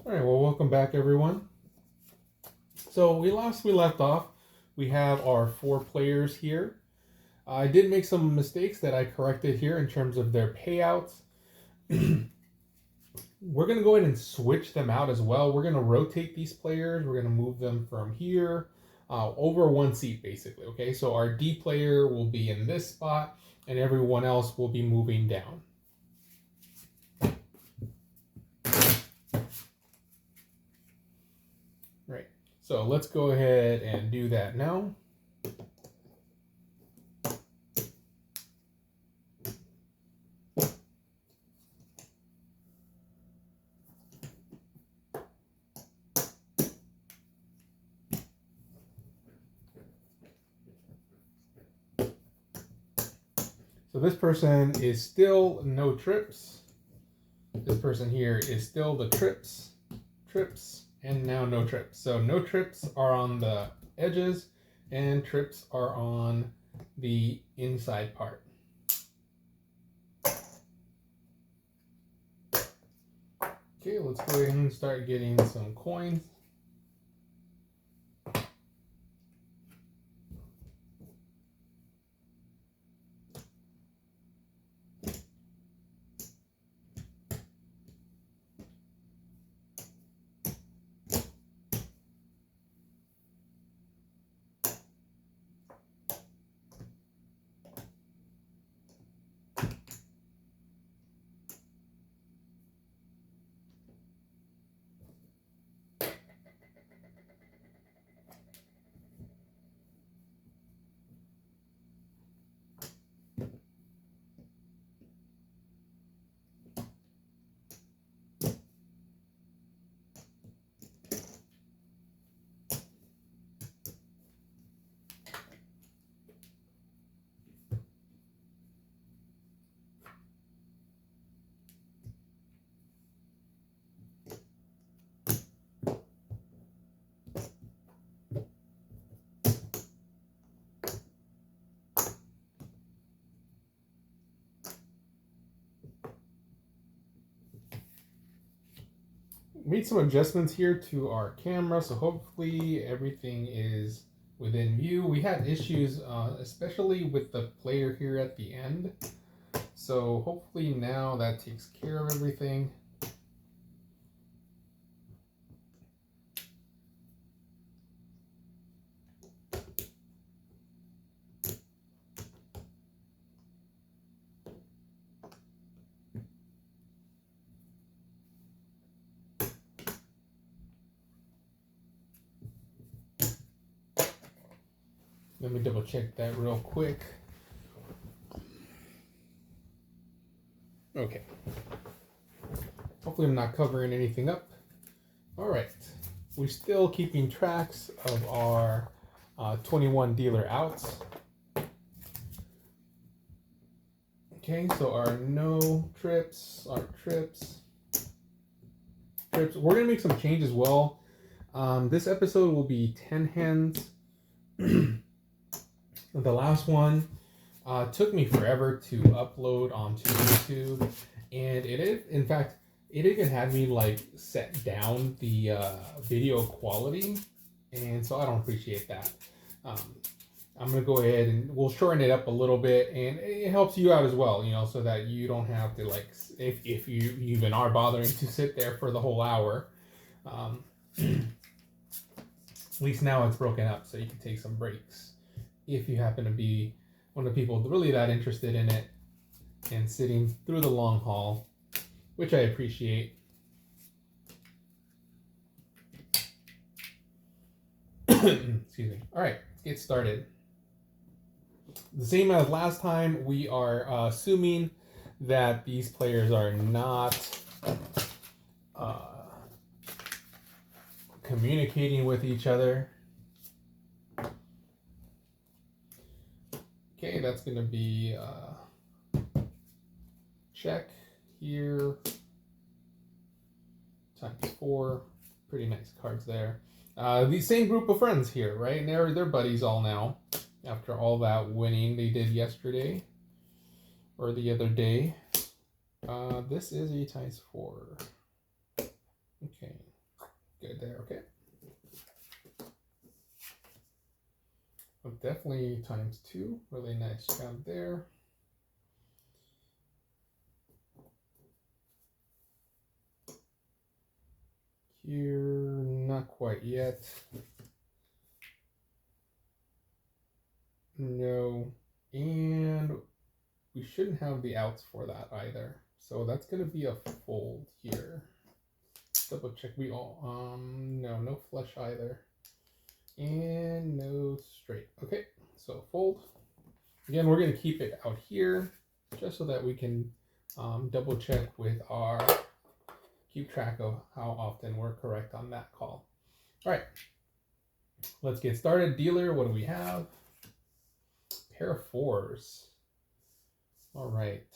All right, well, welcome back, everyone. So we left off, we have our 4 players here. I did make some mistakes that I corrected here in terms of their payouts. We're going to go ahead and switch them out as well. We're going to rotate these players. We're going to move them from here over 1 seat, basically. Okay, so our D player will be in this spot, and everyone else will be moving down. Right, so let's go ahead and do that now. So this person is still no trips. This person here is still the trips, and now no trips. So no trips are on the edges, and trips are on the inside part. Okay, let's go ahead and start getting some coins. Made some adjustments here to our camera, so hopefully everything is within view. We had issues, especially with the player here at the end. So hopefully now that takes care of everything. Let me double check that real quick. Okay. Hopefully I'm not covering anything up. All right. We're still keeping tracks of our 21 dealer outs. Okay, so our no trips, our trips. We're gonna make some changes as well. This episode will be 10 hands. The last one took me forever to upload onto YouTube, and in fact, it even had me like set down the video quality, and so I don't appreciate that. I'm gonna go ahead and we'll shorten it up a little bit, and it helps you out as well, you know, so that you don't have to like, if you even are bothering to sit there for the whole hour. At least now it's broken up, so you can take some breaks if you happen to be one of the people really that interested in it and sitting through the long haul, which I appreciate. Excuse me. All right, let's get started. The same as last time, we are assuming that these players are not communicating with each other. Okay, that's going to be check here times 4. Pretty nice cards there. The same group of friends here, right? And they're buddies all now after all that winning they did yesterday or the other day. This is a times 4. Okay. there, okay? But definitely times 2. Really nice job there. Here, not quite yet. No, and we shouldn't have the outs for that either. So that's gonna be a fold here. Double check. We all no flush either, and no straight. Okay, so fold. Again, we're gonna keep it out here just so that we can double check with our keep track of how often we're correct on that call. All right, let's get started. Dealer, what do we have? Pair of 4s. All right.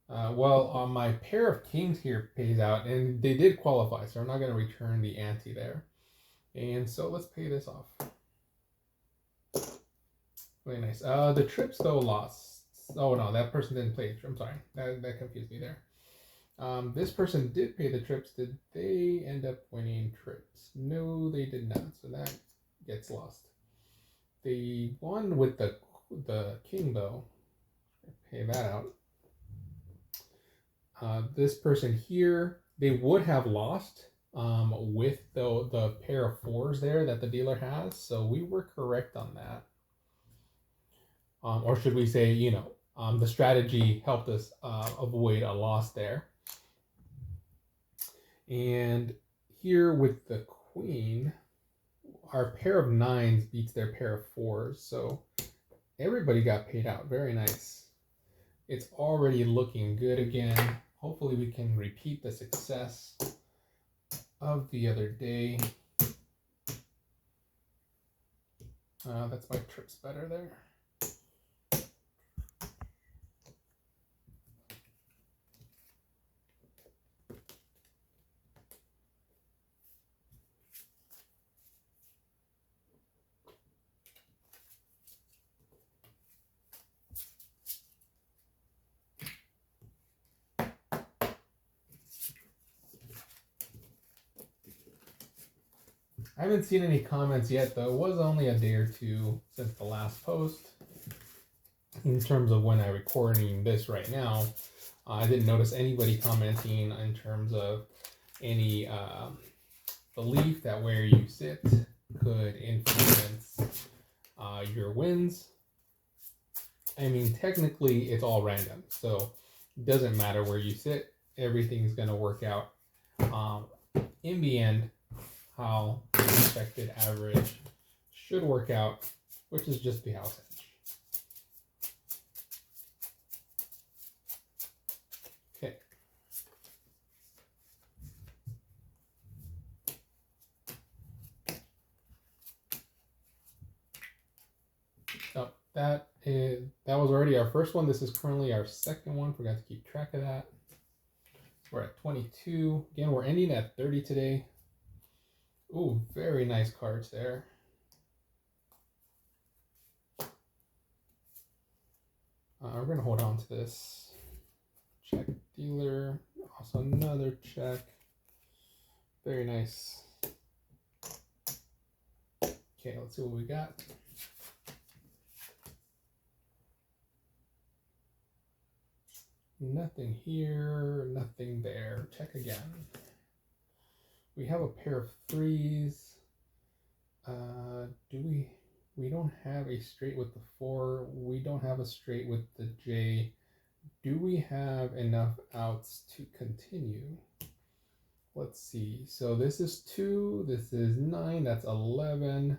Well, my pair of kings here pays out, and they did qualify, so I'm not going to return the ante there. And so let's pay this off. Really nice. The trips, though, lost. Oh, no, that person didn't play. I'm sorry. That confused me there. This person did pay the trips. Did they end up winning trips? No, they did not, so that gets lost. The one with the king, though, pay that out. This person here, they would have lost with the pair of 4s there that the dealer has. So we were correct on that. Or should we say, the strategy helped us avoid a loss there. And here with the queen, our pair of 9s beats their pair of 4s. So everybody got paid out. Very nice. It's already looking good again. Hopefully we can repeat the success of the other day. That's my trips better there. I haven't seen any comments yet, though. It was only a day or two since the last post. In terms of when I'm recording this right now, I didn't notice anybody commenting in terms of any belief that where you sit could influence your wins. I mean, technically, it's all random, so it doesn't matter where you sit. Everything's going to work out in the end how the expected average should work out, which is just the house edge. Okay. So that was already our first one. This is currently our second one. Forgot to keep track of that. We're at 22. Again, we're ending at 30 today. Ooh, very nice cards there. We're going to hold on to this. Check dealer. Also another check. Very nice. Okay, let's see what we got. Nothing here, nothing there. Check again. We have a pair of 3s. We don't have a straight with the 4. We don't have a straight with the J. Do we have enough outs to continue? Let's see. So this is 2. This is 9. That's 11.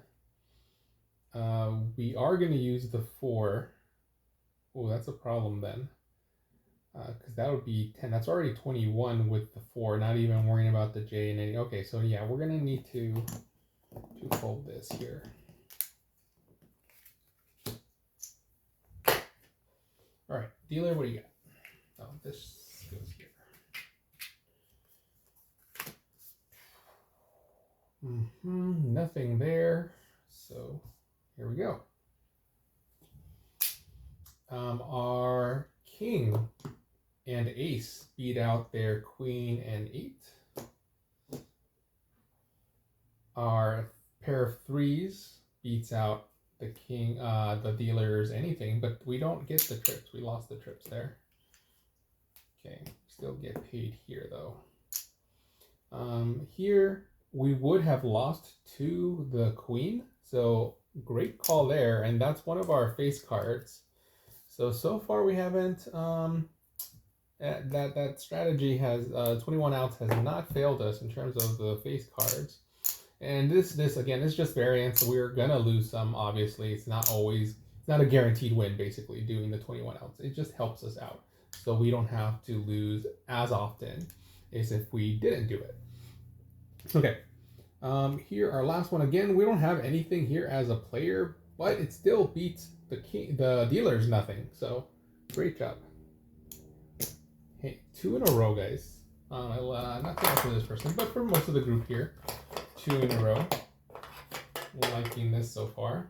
We are going to use the 4. Oh, that's a problem then. Because that would be 10. That's already 21 with the 4, not even worrying about the J and any. Okay, so yeah, we're going to need to fold this here. All right, dealer, what do you got? Oh, this goes here. Nothing there. So here we go. Our king and ace beat out their queen and 8. our pair of threes beats out the king, the dealers, anything, but we don't get the trips. We lost the trips there. Okay, still get paid here though. Here we would have lost to the queen, so great call there, and that's one of our face cards. So far we haven't that strategy has 21 outs has not failed us in terms of the face cards. And this again, this is just variance, so we're gonna lose some. Obviously, it's not a guaranteed win. Basically, doing the 21 outs, it just helps us out, so we don't have to lose as often as if we didn't do it. Okay, here our last one again. We don't have anything here as a player, but it still beats the dealers nothing. So great job. Hey, 2 in a row, guys. Not so much for this person, but for most of the group here, 2 in a row. Liking this so far.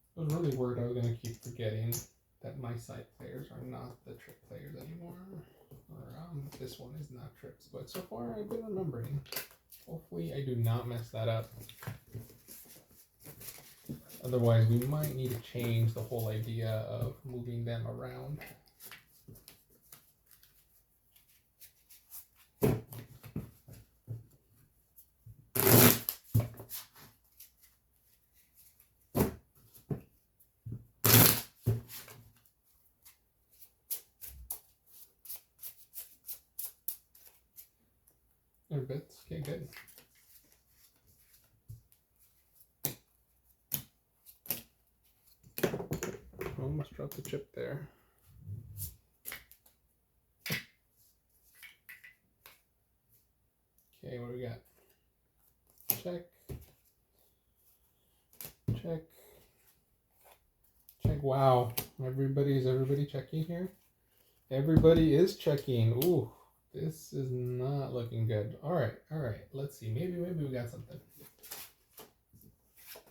I was really worried I was going to keep forgetting that my side players are not the trip players anymore. Or this one is not trips, but so far I've been remembering. Hopefully I do not mess that up. Otherwise we might need to change the whole idea of moving them around. There bits. Okay, good. Almost dropped the chip there. Okay, what do we got? Check. Check. Check. Wow. Everybody checking here? Everybody is checking. Ooh, this is not looking good. All right. Let's see. Maybe we got something.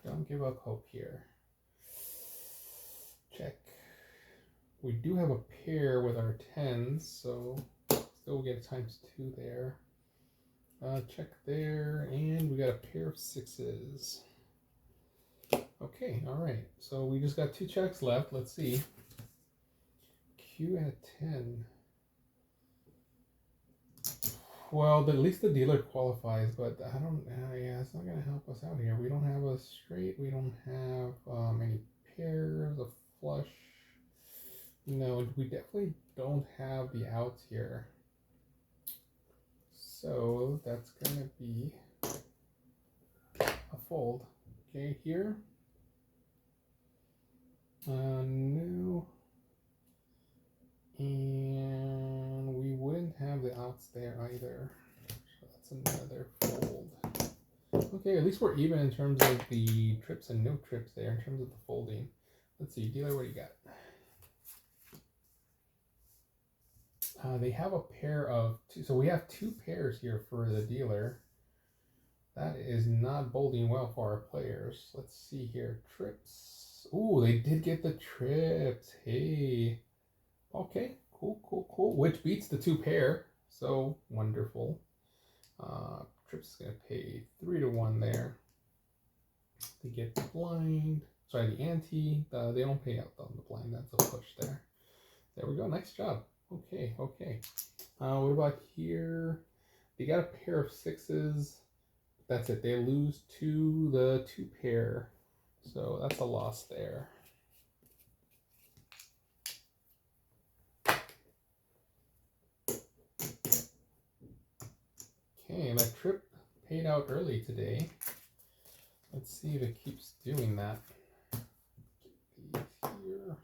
Don't give up hope here. Check. We do have a pair with our 10s, so still get ×2 there. Check there, and we got a pair of 6s. Okay, all right. So we just got 2 checks left. Let's see. Q at 10. Well, at least the dealer qualifies, but I don't. Yeah, it's not gonna help us out here. We don't have a straight. We don't have any pairs, a flush. No, we definitely don't have the outs here. So that's gonna be a fold. Okay, here. No. And we wouldn't have the outs there either. So that's another fold. Okay, at least we're even in terms of the trips and no trips there in terms of the folding. Let's see, dealer, what do you got? They have a pair of 2, so we have 2 pairs here for the dealer. That is not boding well for our players. Let's see here, trips. Ooh, they did get the trips. Hey. Okay, cool. Which beats the 2 pair, so wonderful. Trips is gonna pay 3-1 there. They get the blind. Sorry, the ante. They don't pay out on the blind. That's a push there. There we go. Nice job. Okay. What about here? They got a pair of 6s. That's it. They lose to the 2 pair, so that's a loss there. Okay, that trip paid out early today. Let's see if it keeps doing that. Here.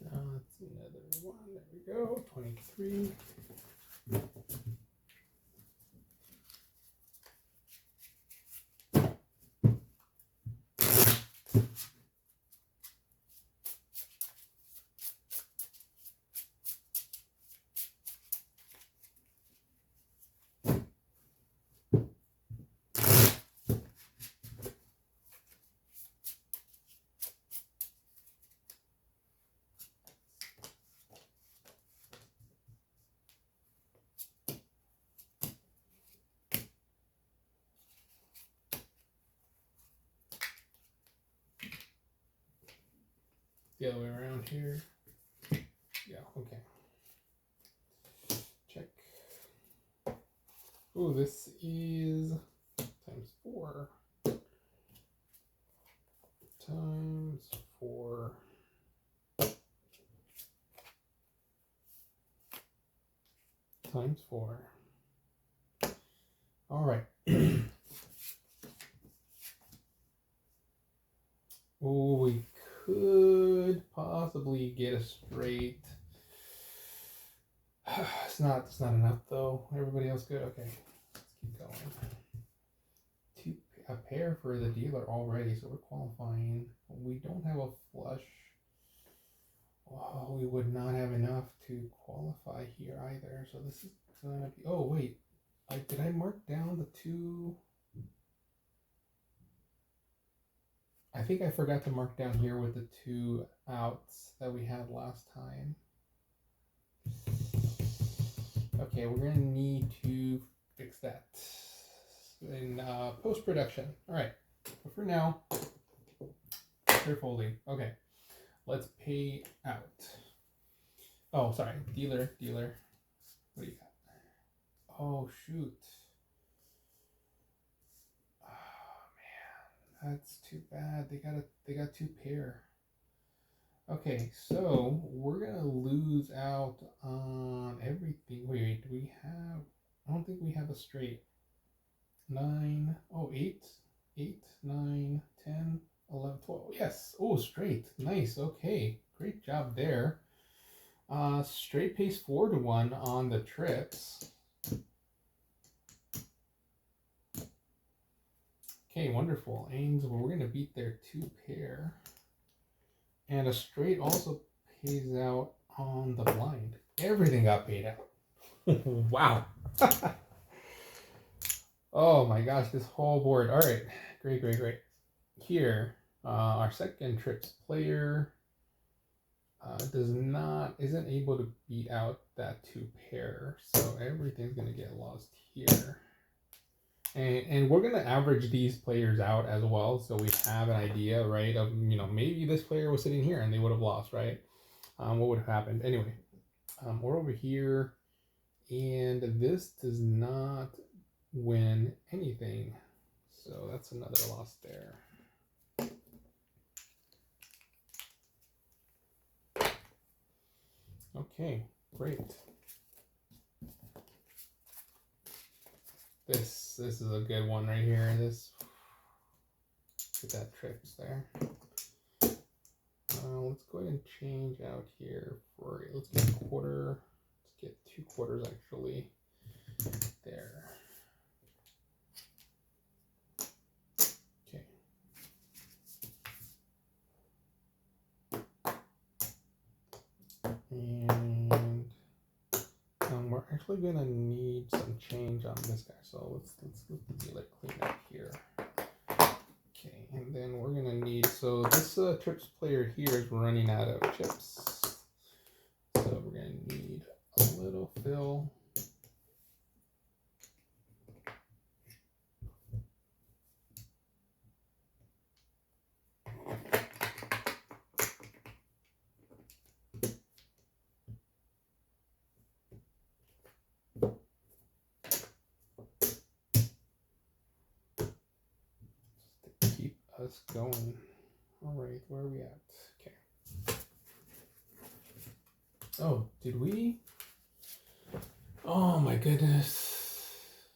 That's another one. There we go. 23. the other way around here. Yeah, okay. Check. Oh, this is times 4. Times 4. Times 4. All right. Oh, we could possibly get a straight. It's not enough though. Everybody else good? Okay. Let's keep going. A pair for the dealer already, so we're qualifying. We don't have a flush. Oh, we would not have enough to qualify here either. So this is gonna be. Oh wait, did I mark down the 2? I think I forgot to mark down here with the 2 outs that we had last time. Okay, we're gonna need to fix that in post-production. All right, but for now, they're folding. Okay, let's pay out. Oh, sorry, dealer. What do you got? Oh shoot. Oh man, that's too bad. They got 2 pair. Okay, so we're gonna lose out on everything. Wait, do we have? I don't think we have a straight. 9, oh, 8, 9, 10, 11, 12. Yes. Oh, straight. Nice. Okay. Great job there. Straight pays 4-1 on the trips. Okay, wonderful. Ains, well, we're going to beat their 2 pair. And a straight also pays out on the blind. Everything got paid out. Wow. Oh my gosh, this whole board. All right, great. Here, our second trips player isn't able to beat out that 2 pair, so everything's gonna get lost here. And we're gonna average these players out as well, so we have an idea, right? Of maybe this player was sitting here and they would have lost, right? What would have happened anyway? We're over here, and this does not win anything, so that's another loss there. Okay, great. This is a good one right here. This, get that trips there. Let's go ahead and change out here for, let's get a quarter. Let's get 2 quarters actually there. And we're actually gonna need some change on this guy, so let's let the dealer clean up here. Okay, and then we're gonna need, so this trips player here is running out of chips, so we're gonna need a little fill. Us going. All right, where are we at? Okay. Oh, did we? Oh my goodness.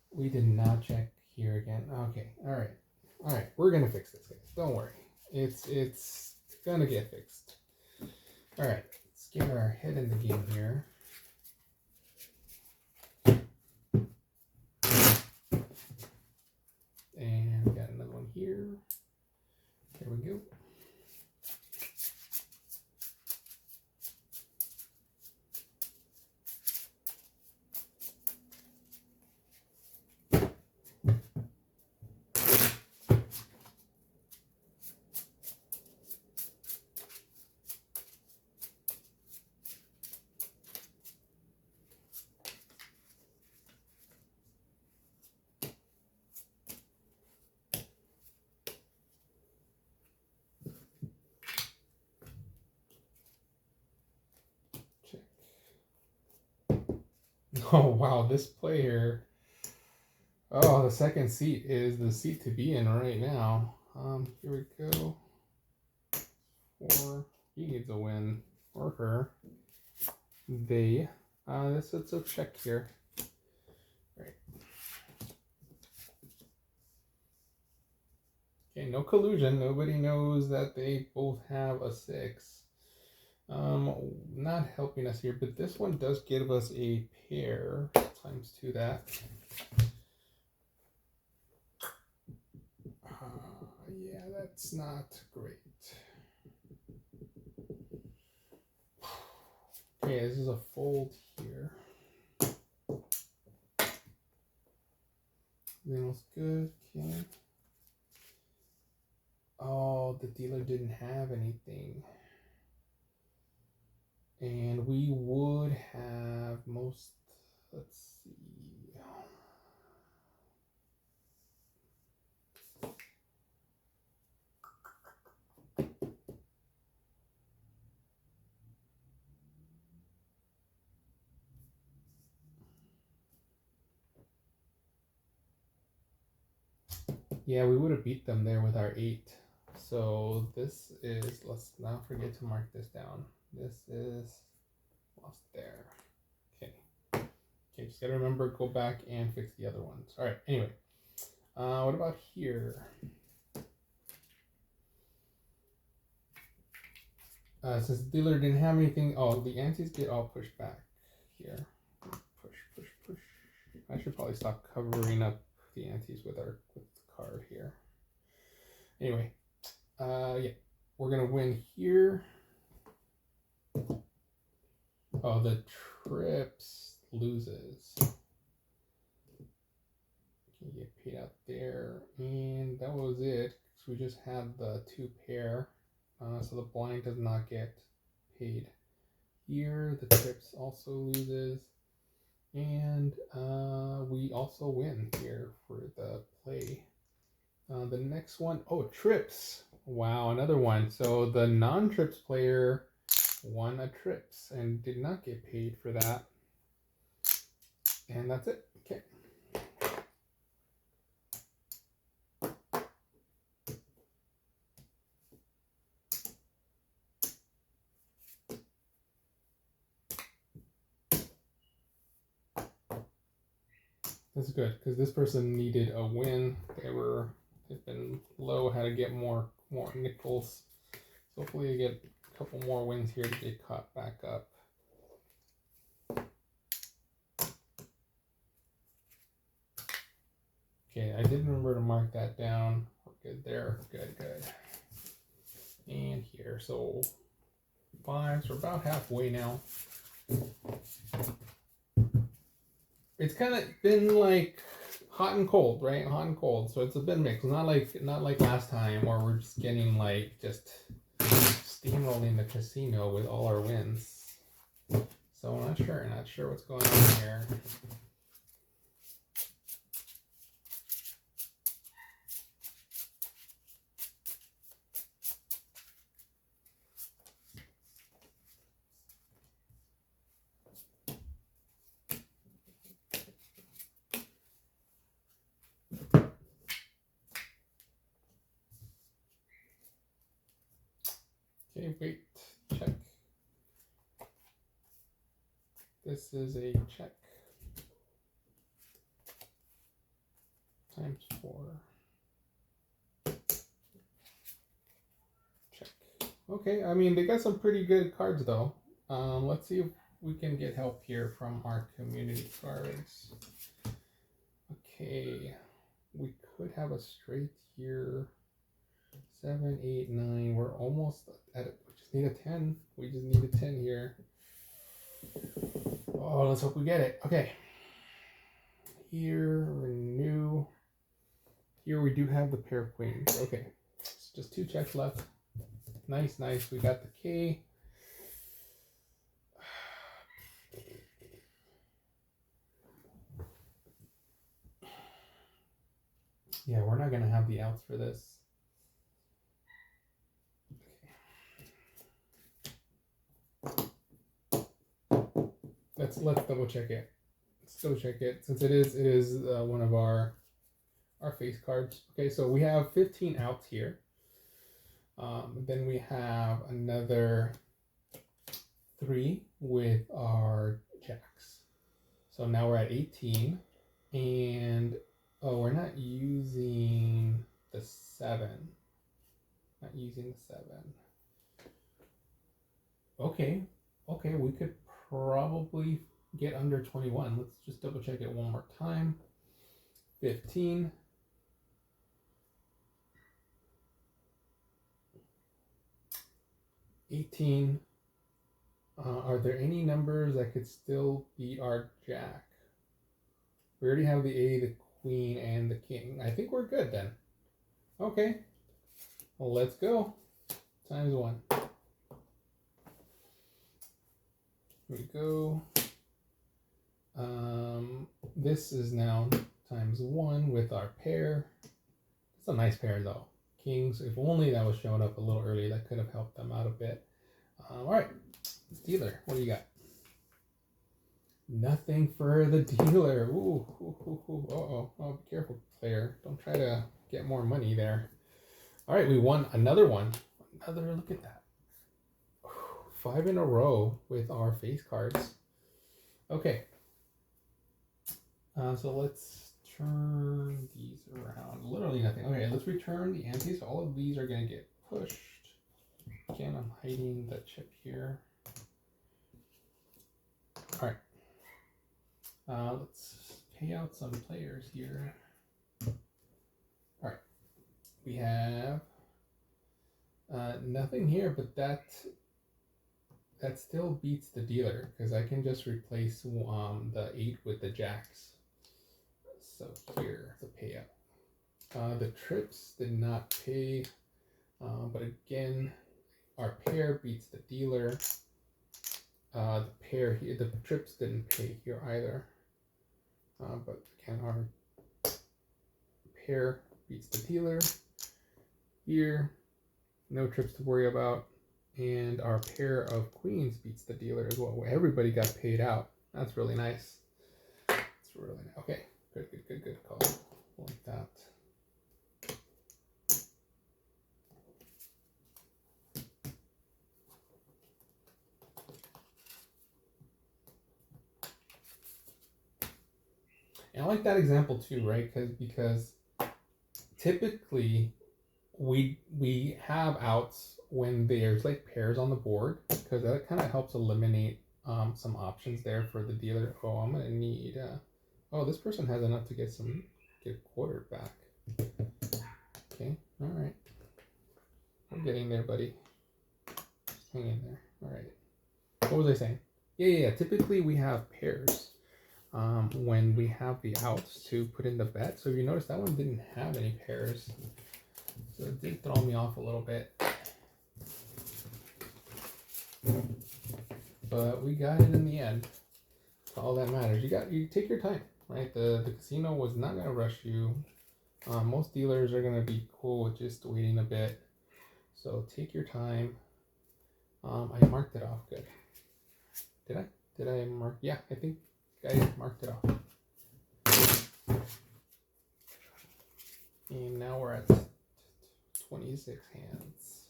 We did not check here again. Okay, all right. We're gonna fix this, guys. Don't worry. It's gonna get fixed. All right, let's get our head in the game here. And we got another one here. There we go. Oh wow, this player. Oh, the second seat is the seat to be in right now. Here we go. Or he needs a win, or her. They. Let's check here. Right. Okay, no collusion. Nobody knows that they both have a 6. Not helping us here, but this one does give us a pair times 2 that. Yeah, that's not great. Okay, this is a fold here. Everything looks good. Okay. Oh, the dealer didn't have anything. And we would have most, let's see. Yeah, we would have beat them there with our 8. So this is, let's not forget to mark this down. This is lost there. Okay. Okay, just gotta remember, go back and fix the other ones. All right, anyway. What about here? Since the dealer didn't have anything, oh, the antes get all pushed back here. Push, push, push. I should probably stop covering up the antes with the card here. Anyway, yeah, we're gonna win here. Oh, the trips loses. Can get paid out there, and that was it. So we just had the 2 pair, so the blind does not get paid here. The trips also loses, and we also win here for the play. The next one, oh, trips. Wow, another one. So the non-trips player won a trips and did not get paid for that. And that's it. Okay. That's good, because this person needed a win. They've been low, had to get more nickels. So hopefully they get a couple more wins here to get caught back up. Okay, I did remember to mark that down. We're good there. Good. And here, so 5s, we're about halfway now. It's kind of been like hot and cold, right? Hot and cold. So it's a bit mixed. Not like last time where we're just getting like just steamrolling the casino with all our wins. So I'm not sure what's going on here. Okay, wait, check. This is a check. Times 4. Check. Okay, I mean, they got some pretty good cards though. Let's see if we can get help here from our community cards. Okay, we could have a straight here. 7, 8, 9. We're almost at it. We just need a 10. We just need a 10 here. Oh, let's hope we get it. Okay. Here, renew. Here we do have the pair of queens. Okay. It's just 2 checks left. Nice. We got the K. Yeah, we're not going to have the outs for this. Let's double check it. Let's go check it since it is one of our face cards. Okay, so we have 15 outs here. Then we have another 3 with our jacks. So now we're at 18, and oh, we're not using the 7. Not using the 7. Okay, we could probably get under 21. Let's just double check it one more time. 15. 18. Are there any numbers that could still beat our jack? We already have the A, the queen, and the king. I think we're good then. Okay. Well, let's go. Times 1. Here we go. This is now times 1 with our pair. It's a nice pair though. Kings. If only that was showing up a little early, that could have helped them out a bit. All right. Dealer, what do you got? Nothing for the dealer. Ooh. Uh-oh. Oh, be careful, player. Don't try to get more money there. All right, we won another one. Look at that. 5 in a row with our face cards. Okay. So let's turn these around. Literally nothing. Okay, let's return the ante. So all of these are going to get pushed. Again, I'm hiding the chip here. All right. Let's pay out some players here. All right. We have nothing here, but that still beats the dealer because I can just replace the 8 with the jacks. So here, the payout. The trips did not pay, but again, our pair beats the dealer. The pair here, the trips didn't pay here either. But again, our pair beats the dealer. Here, no trips to worry about. And our pair of queens beats the dealer as well. Everybody got paid out. That's really nice. It's really nice. Okay, good call. Like that. And I like that example too, right? Because typically we have outs when there's like pairs on the board, because that kind of helps eliminate some options there for the dealer. Oh, I'm gonna need. Oh, this person has enough to get quartered back. Okay, all right. We're getting there, buddy. Just hang in there. All right. What was I saying? Yeah. Typically we have pairs when we have the outs to put in the bet. So if you notice, that one didn't have any pairs. So it did throw me off a little bit. But we got it in the end. That's all that matters. You take your time, right? The casino was not gonna rush you. Most dealers are gonna be cool with just waiting a bit. So take your time. I marked it off good. Did I? Did I mark? Yeah, I think I marked it off. And now we're at 26 hands.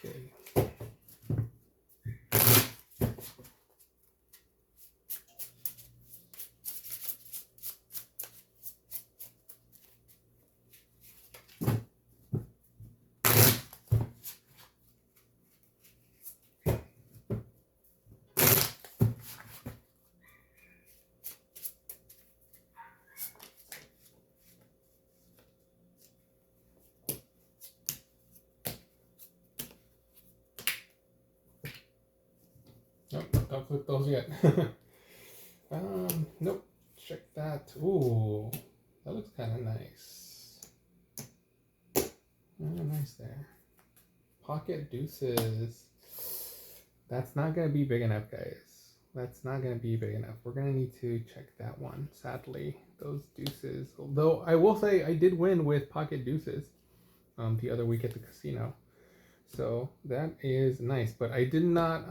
Okay. Nope, don't flip those yet. Nope. Check that. Ooh, that looks kind of nice. Nice there. Pocket deuces. That's not gonna be big enough, guys. That's not gonna be big enough. We're gonna need to check that one. Sadly, those deuces. Although I will say I did win with pocket deuces the other week at the casino. So that is nice, but I did not.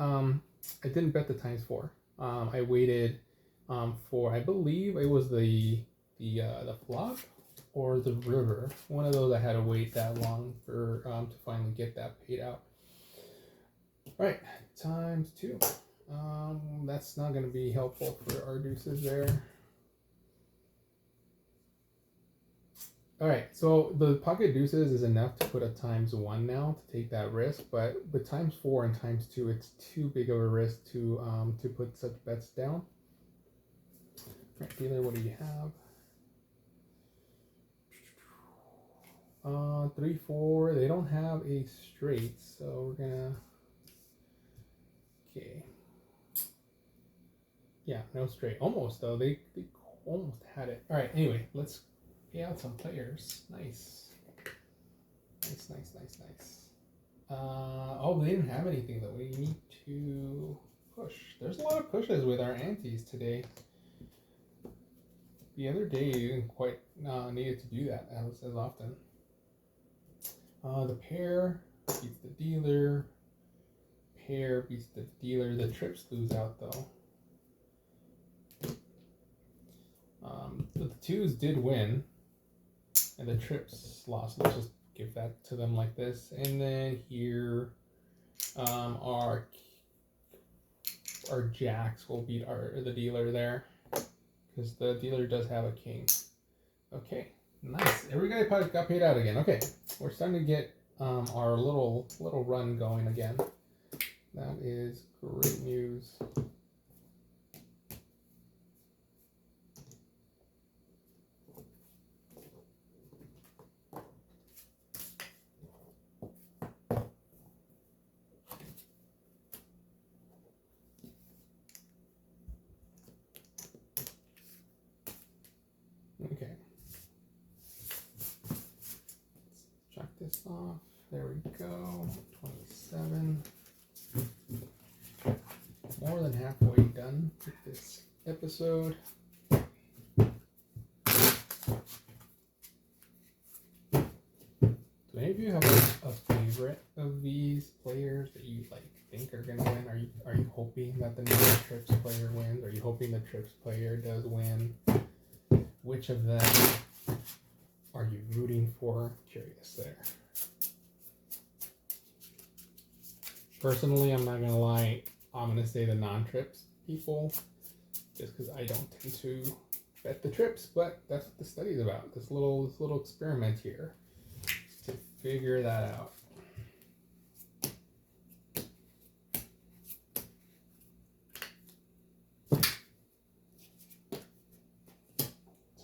I didn't bet the times 4. I waited for, I believe it was the flop or the river. One of those I had to wait that long for to finally get that paid out. All right, ×2. That's not going to be helpful for our deuces there. All right, so the pocket deuces is enough to put a ×1 now to take that risk, but with ×4 and ×2, it's too big of a risk to put such bets down. All right, dealer, what do you have? 3, 4. They don't have a straight, so we're gonna. Okay. Yeah, no straight. Almost though. They almost had it. All right. Anyway, let's pay out some players. Nice. Nice. Oh, they didn't have anything though. We need to push. There's a lot of pushes with our antes today. The other day you didn't quite needed to do that as often. The pair beats the dealer. Pair beats the dealer. The trips lose out though. The twos did win, and the trips lost. Let's just give that to them like this. And then here, our jacks will beat the dealer there, because the dealer does have a king. Okay, nice. Everybody got paid out again. Okay, we're starting to get our little run going again. That is great news. Okay. Let's check this off. There we go. 27. More than halfway done with this episode. Do any of you have a favorite of these players that you think are gonna win? Are you hoping that the non-trips player wins? Are you hoping the trips player does win? Which of them are you rooting for? Curious there. Personally, I'm not gonna lie. I'm gonna say the non-trips people, just because I don't tend to bet the trips. But that's what the study is about. This little experiment here to figure that out.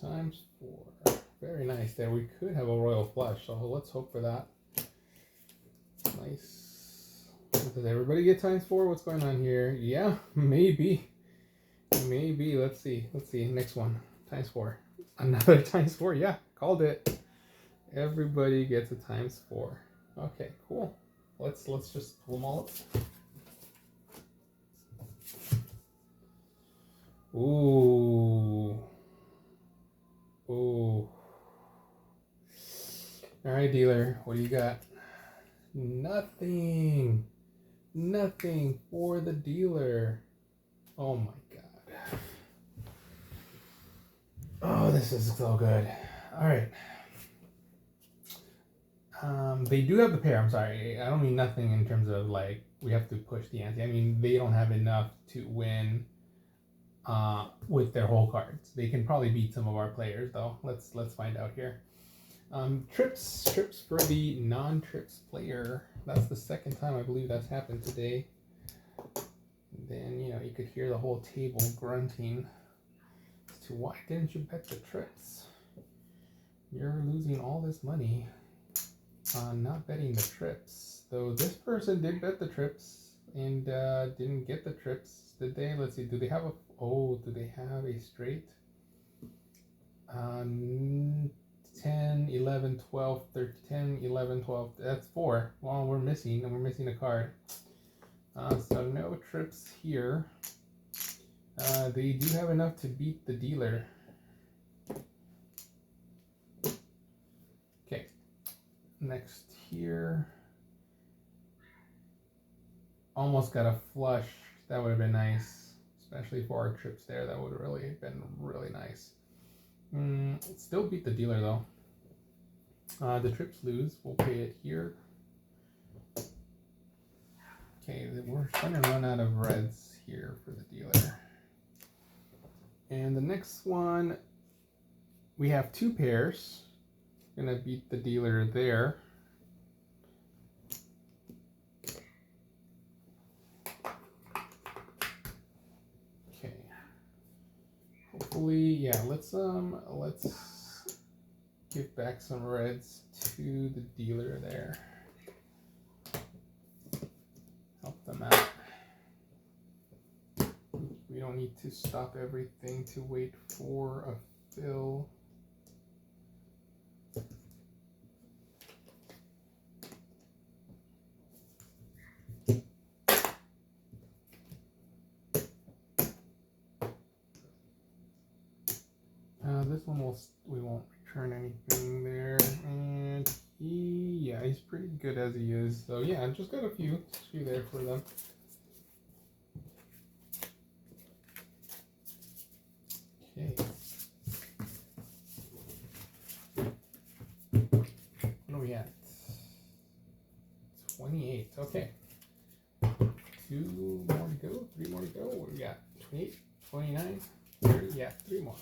×4. Very nice there. We could have a royal flush, so let's hope for that. Nice. Does everybody get ×4? What's going on here? Yeah, maybe. Let's see. Next one. ×4. Another ×4. Yeah, called it. Everybody gets a ×4. Okay, cool. Let's just pull them all up. Ooh. All right, dealer. What do you got? Nothing for the dealer. Oh my god. Oh, this is so good. All right. They do have the pair. I'm sorry. I don't mean nothing in terms of we have to push the ante. I mean they don't have enough to win with their whole cards. They can probably beat some of our players though. Let's find out here. Trips for the non-trips player. That's the second time I believe that's happened today. And then you could hear the whole table grunting as to why didn't you bet the trips? You're losing all this money on not betting the trips. Though this person did bet the trips and didn't get the trips. Did they? Let's see. Do they have a straight? 10, 11, 12, 13, 10, 11, 12. That's 4. Well, we're missing a card. So no trips here. They do have enough to beat the dealer. Okay. Next here. Almost got a flush. That would have been nice. especially for our trips there. That would really have been really nice. Still beat the dealer though. The trips lose. We'll pay it here. Okay, we're starting to run out of reds here for the dealer. And the next one, we have 2 pairs. Gonna beat the dealer there. Okay. Hopefully, yeah. Let's give back some reds to the dealer there. Help them out. We don't need to stop everything to wait for a fill. This one we won't return anything there, and he's pretty good as he is. So yeah, I just got a few there for them. Okay. What are we at? 28. Okay. 2 more to go. 3 more to go. What do we got? 28, 29, 30. Yeah, 3 more.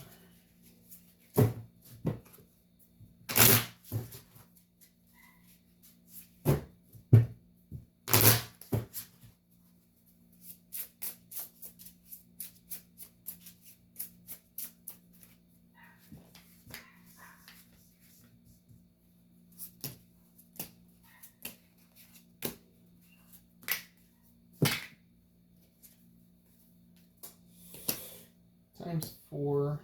Times 4.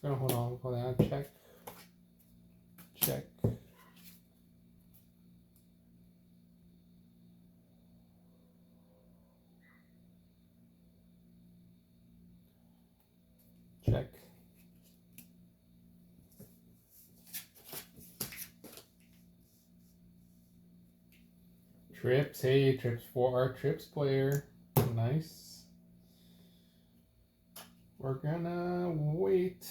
Oh, hold on. Check. Check. Check. Trips. Hey, trips for our trips player. Nice. We're gonna wait.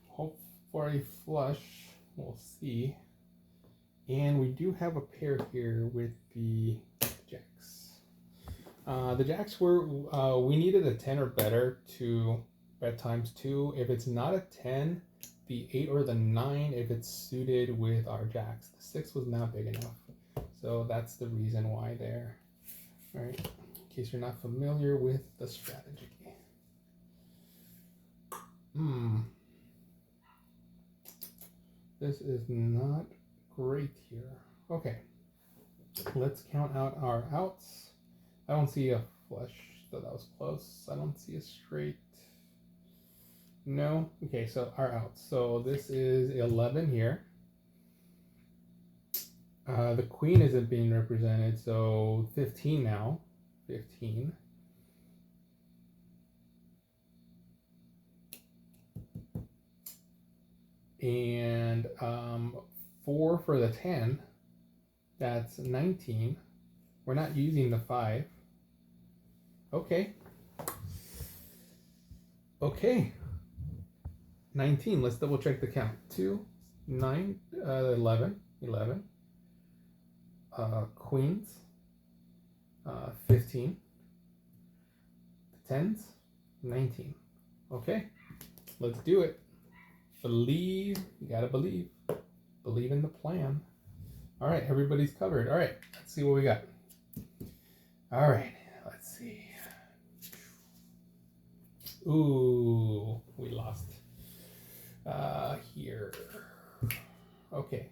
Hope for a flush. We'll see. And we do have a pair here with the jacks. The jacks were, we needed a 10 or better to bet times 2. If it's not a 10, the 8 or the 9 if it's suited with our jacks. The 6 was not big enough. So that's the reason why there. All right, in case you're not familiar with the strategy. This is not great here. Okay, let's count out our outs. I don't see a flush, so that was close. I don't see a straight. No. Okay, so our outs. So this is 11 here. The queen isn't being represented, so 15 now. 15. And 4 for the 10. That's 19. We're not using the 5. Okay. Okay. 19. Let's double check the count. 2, 9, 11. 11. Queens, 15, 10s, 19. Okay, let's do it. Believe, you gotta believe. Believe in the plan. All right, everybody's covered. All right, let's see what we got. All right, let's see. Ooh, we lost here. Okay.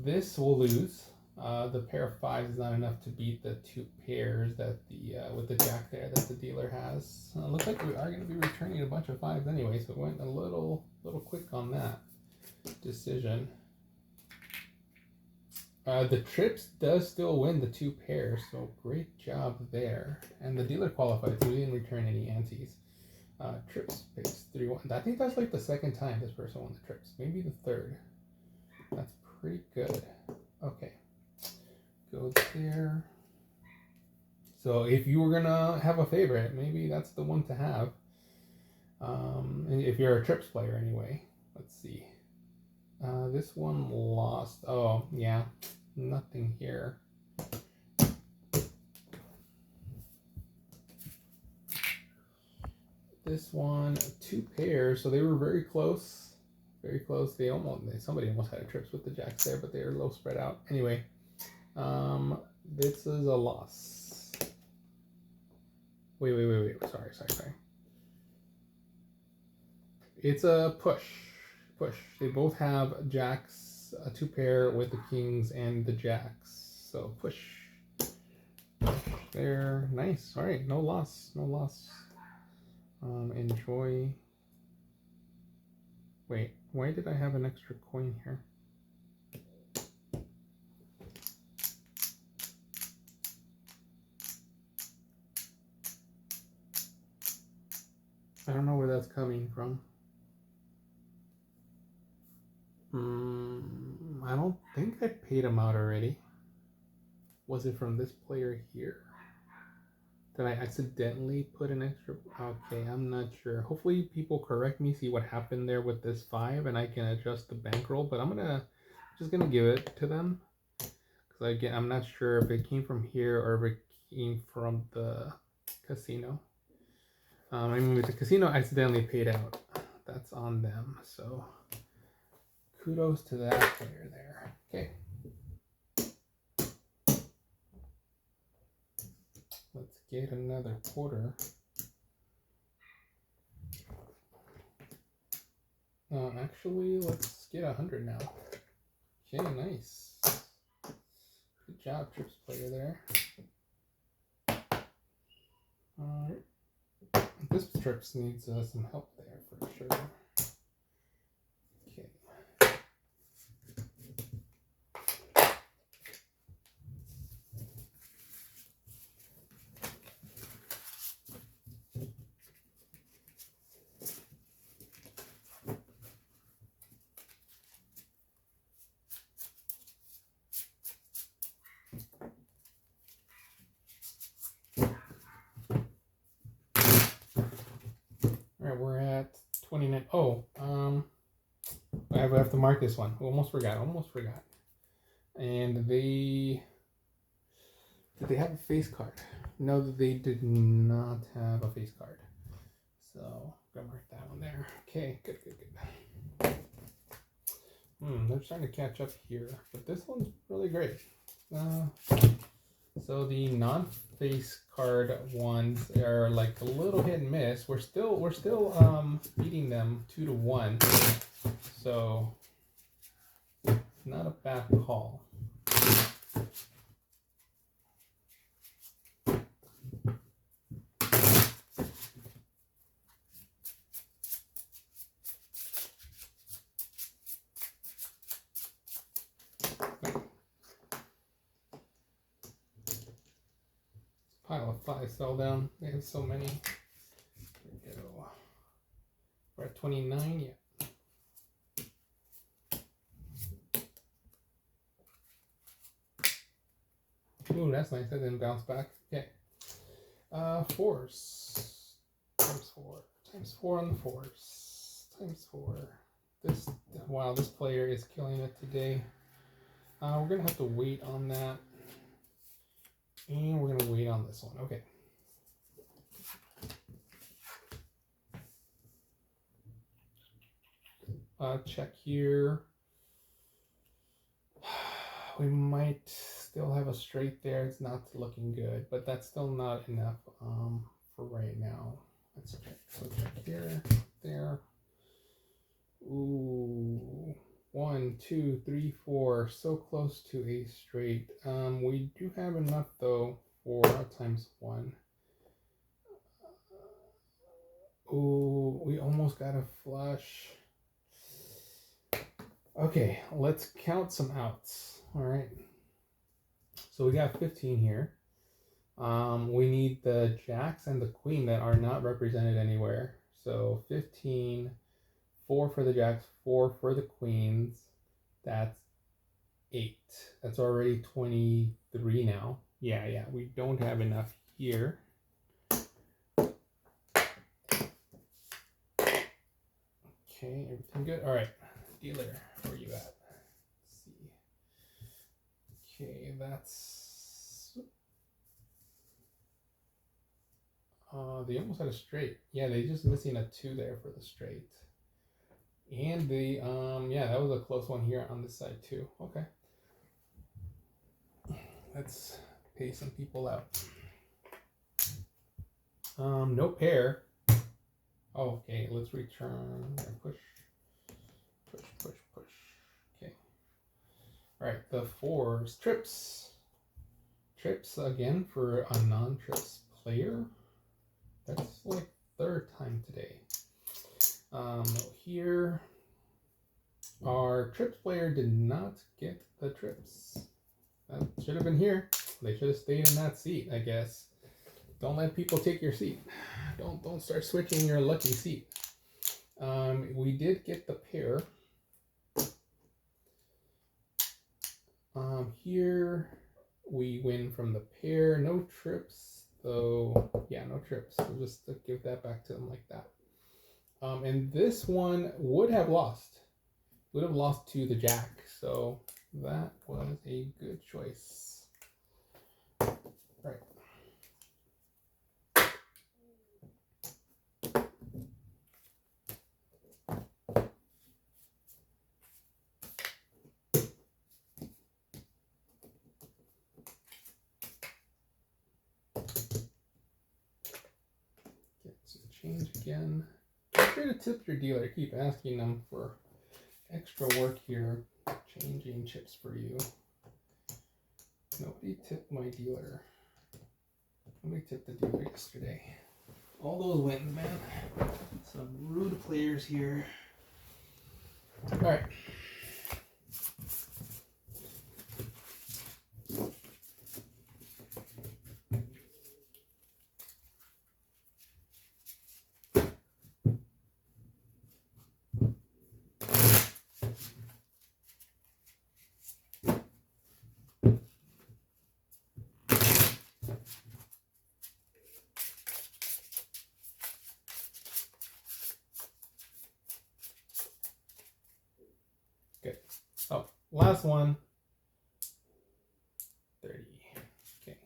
This will lose. The pair of 5s is not enough to beat the 2 pairs that the with the jack there that the dealer has. Looks like we are going to be returning a bunch of 5s anyway, so it went a little quick on that decision. The trips does still win the 2 pairs, so great job there. And the dealer qualified, so we didn't return any antes. Trips pays 3-1. I think that's like the 2nd time this person won the trips, maybe the 3rd. That's pretty good. Okay, go there. So if you were gonna have a favorite, maybe that's the one to have. If you're a trips player anyway. Let's see. This one lost. Oh, yeah. Nothing here. This one, 2 pairs. So they were very close. Very close. Somebody almost had a trips with the jacks there, but they were low spread out. Anyway, this is a loss. Wait. Sorry. It's a push. They both have jacks, a 2 pair with the kings and the jacks. So push. There. Nice. All right. No loss. Enjoy. Wait. Why did I have an extra coin here? I don't know where that's coming from. I don't think I paid him out already. Was it from this player here? Did I accidentally put an extra? Okay, I'm not sure. Hopefully people correct me, see what happened there with this 5, and I can adjust the bankroll. But I'm just gonna give it to them, because again, I'm not sure if it came from here or if it came from the casino. I mean, with the casino accidentally paid out, that's on them. So kudos to that player there. Okay. Let's get another quarter. Actually, let's get 100 now. Okay, nice. Good job, trips player there. This trips needs some help there for sure. Okay. Alright, we're at 29. Oh, I have to mark this one. Almost forgot. And did they have a face card? No, they did not have a face card. So I'm gonna mark that one there. Okay, good. They're starting to catch up here, but this one's really great. So the non-face card ones are like a little hit and miss. We're still beating them 2-1. So not a bad call. Pile of 5 sell down. They have so many. There we go. We're at 29. Yeah. Ooh, that's nice. That didn't bounce back. Okay. 4s. Times 4. Times 4 on the 4s. Times 4. Wow, this player is killing it today. We're gonna have to wait on that. And we're gonna wait on this one. Okay. Check here. We might still have a straight there. It's not looking good, but that's still not enough for right now. Let's check. So check here, there. Ooh, 1, 2, 3, 4. So close to a straight. We do have enough though for times 1. Ooh, we almost got a flush. Okay, let's count some outs. All right. So we got 15 here. We need the jacks and the queen that are not represented anywhere. So 15, 4 for the jacks, 4 for the queens. That's 8. That's already 23 now. Yeah, we don't have enough here. Okay, everything good? All right, dealer, where you at? Let's see. Okay, that's... they almost had a straight. Yeah, they just missing a 2 there for the straight. And the, yeah, that was a close one here on this side too. Okay. Let's pay some people out. No pair. Oh, okay, let's return and push. Okay. All right, the 4s. Trips. Trips again for a non-trips player. That's like 3rd time today. Here, our trips player did not get the trips. That should have been here. They should have stayed in that seat, I guess. Don't let people take your seat. Don't start switching your lucky seat. We did get the pair. Here we win from the pair. No trips, though. Yeah, no trips. So just give that back to them like that. And this one would have lost. Would have lost to the jack. So that was a good choice. All right. Get some change again. Feel free to tip your dealer. Keep asking them for extra work here, changing chips for you. Nobody tipped my dealer. Nobody tipped the dealer yesterday. All those wins, man. Some rude players here. All right. Good. Oh, last one. 30. Okay.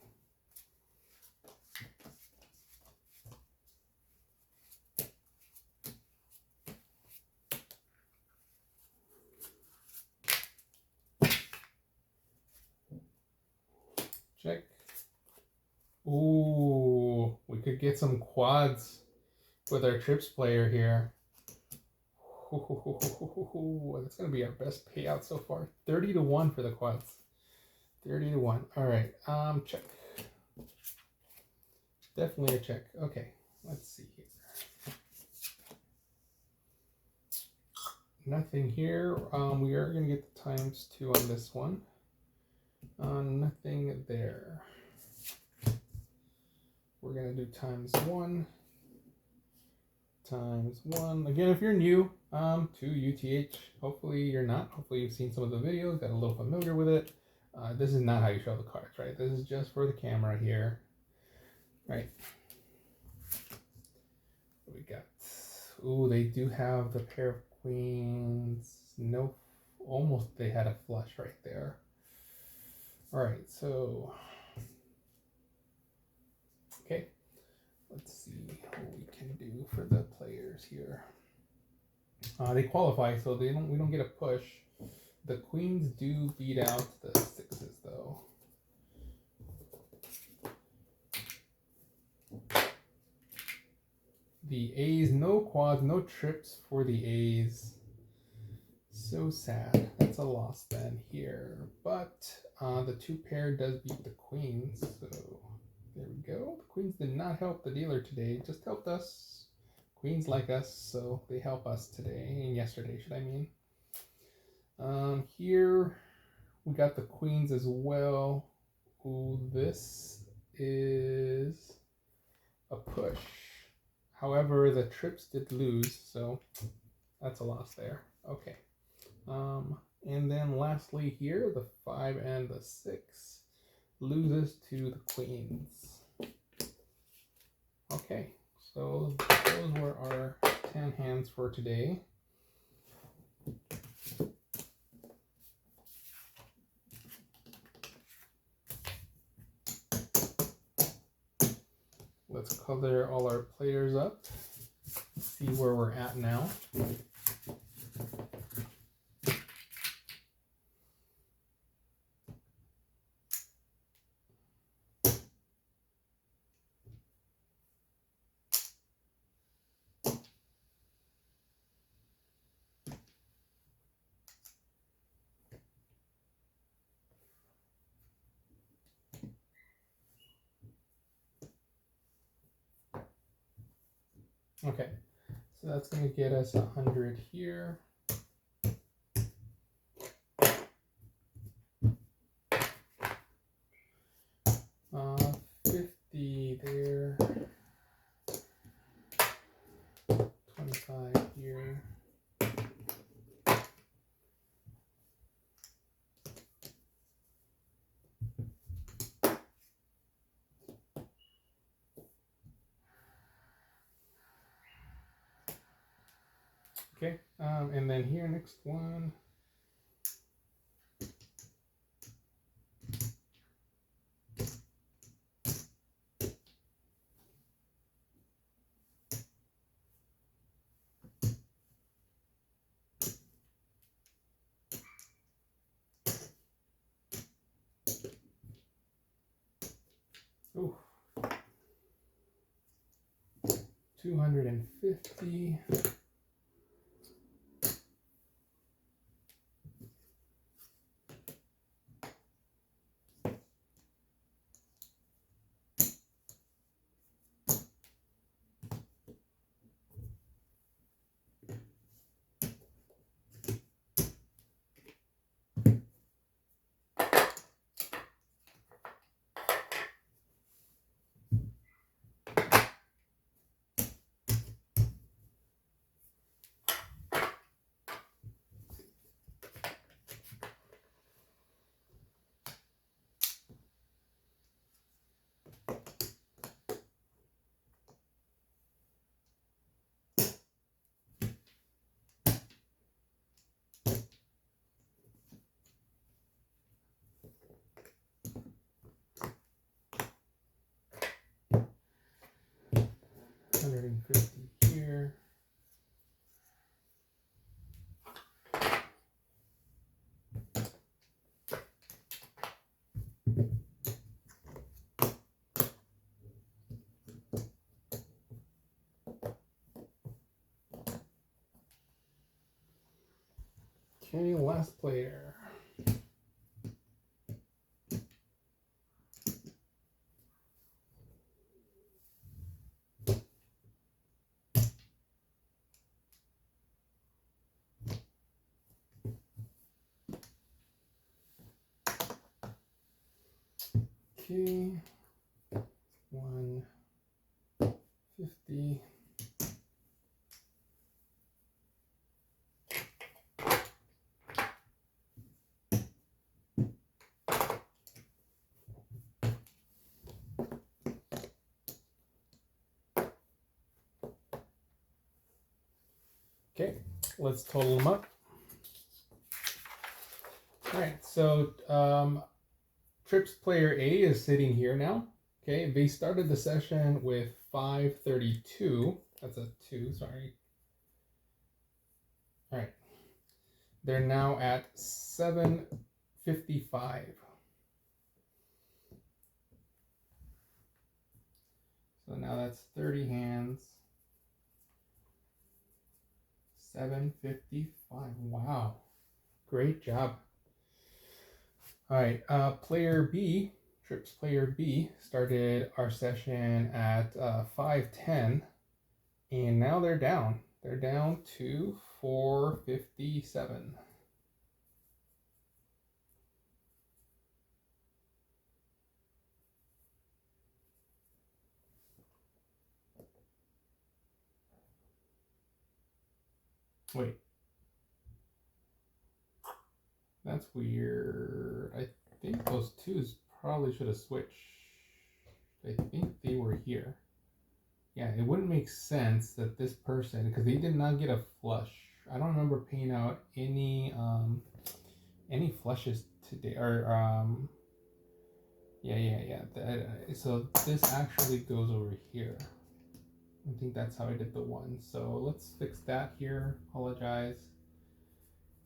Check. Ooh, we could get some quads with our trips player here. That's going to be our best payout so far. 30 to 1 for the quads. 30 to 1. All right. Check. Definitely a check. Okay. Let's see here. Nothing here. We are going to get the ×2 on this one. Nothing there. We're going to do ×1. ×1. Again, if you're new to UTH, hopefully you're not. Hopefully you've seen some of the videos, got a little familiar with it. This is not how you show the cards, right? This is just for the camera here. Right. What we got? Ooh, they do have the pair of queens. No, almost they had a flush right there. All right, so okay. Let's see what we can do for the players here. They qualify, so we don't get a push. The queens do beat out the 6s though. The A's, no quads, no trips for the A's. So sad. That's a loss then here. But the 2 pair does beat the queens, so there we go. The queens did not help the dealer today, just helped us. Queens like us, so they help us today, and yesterday, should I mean. Here we got the queens as well. Ooh, this is a push. However, the trips did lose, so that's a loss there. Okay. And then lastly here, the 5 and the 6 loses to the queens. Okay, so those were our 10 hands for today. Let's color all our players up, see where we're at now. Okay, so that's going to get us 100 here. 50 there. 25 here. Okay, and then here, next one. Ooh. 250. Here. Okay, last player. Okay, 150. Okay, let's total them up. All right, so Trips player A is sitting here now. Okay, they started the session with 532. That's a 2, sorry. All right, they're now at 755. So now that's 30 hands. 755. Wow, great job. All right, player B, Trips player B, started our session at 510, and now they're down. They're down to 457. Wait. That's weird. I think those twos probably should have switched. I think they were here. Yeah, it wouldn't make sense that this person, because they did not get a flush. I don't remember paying out any flushes today, or so this actually goes over here. I think that's how I did the one. So let's fix that here. Apologize,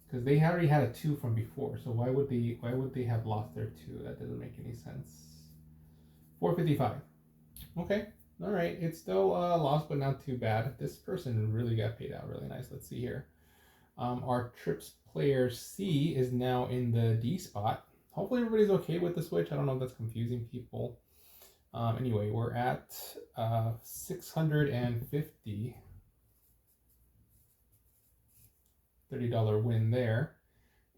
because they already had a 2 from before. So why would they have lost their 2? That doesn't make any sense. 455. Okay. All right. It's still lost, but not too bad. This person really got paid out really nice. Let's see here. Our trips player C is now in the D spot. Hopefully everybody's okay with the switch. I don't know if that's confusing people. Anyway, we're at 650. $30 win there.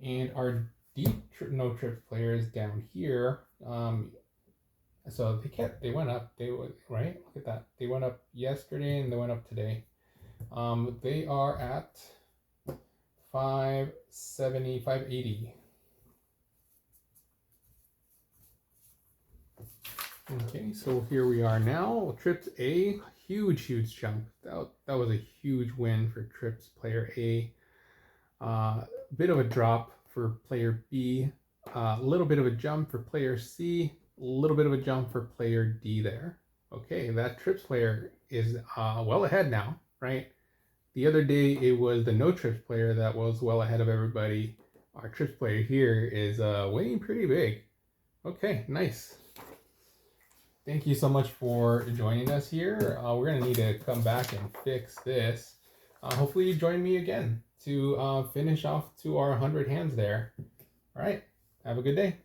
And our no trips player is down here. So they went up. Right? Look at that. They went up yesterday and they went up today. They are at 570, 580. Okay, so here we are now. Trips A, huge jump. That was a huge win for Trips player A. Bit of a drop for player B. A little bit of a jump for player C. A little bit of a jump for player D there. Okay, that Trips player is well ahead now, right? The other day it was the no Trips player that was well ahead of everybody. Our Trips player here is winning pretty big. Okay, nice. Thank you so much for joining us here. We're going to need to come back and fix this. Hopefully you join me again to finish off to our 100 hands there. All right, have a good day.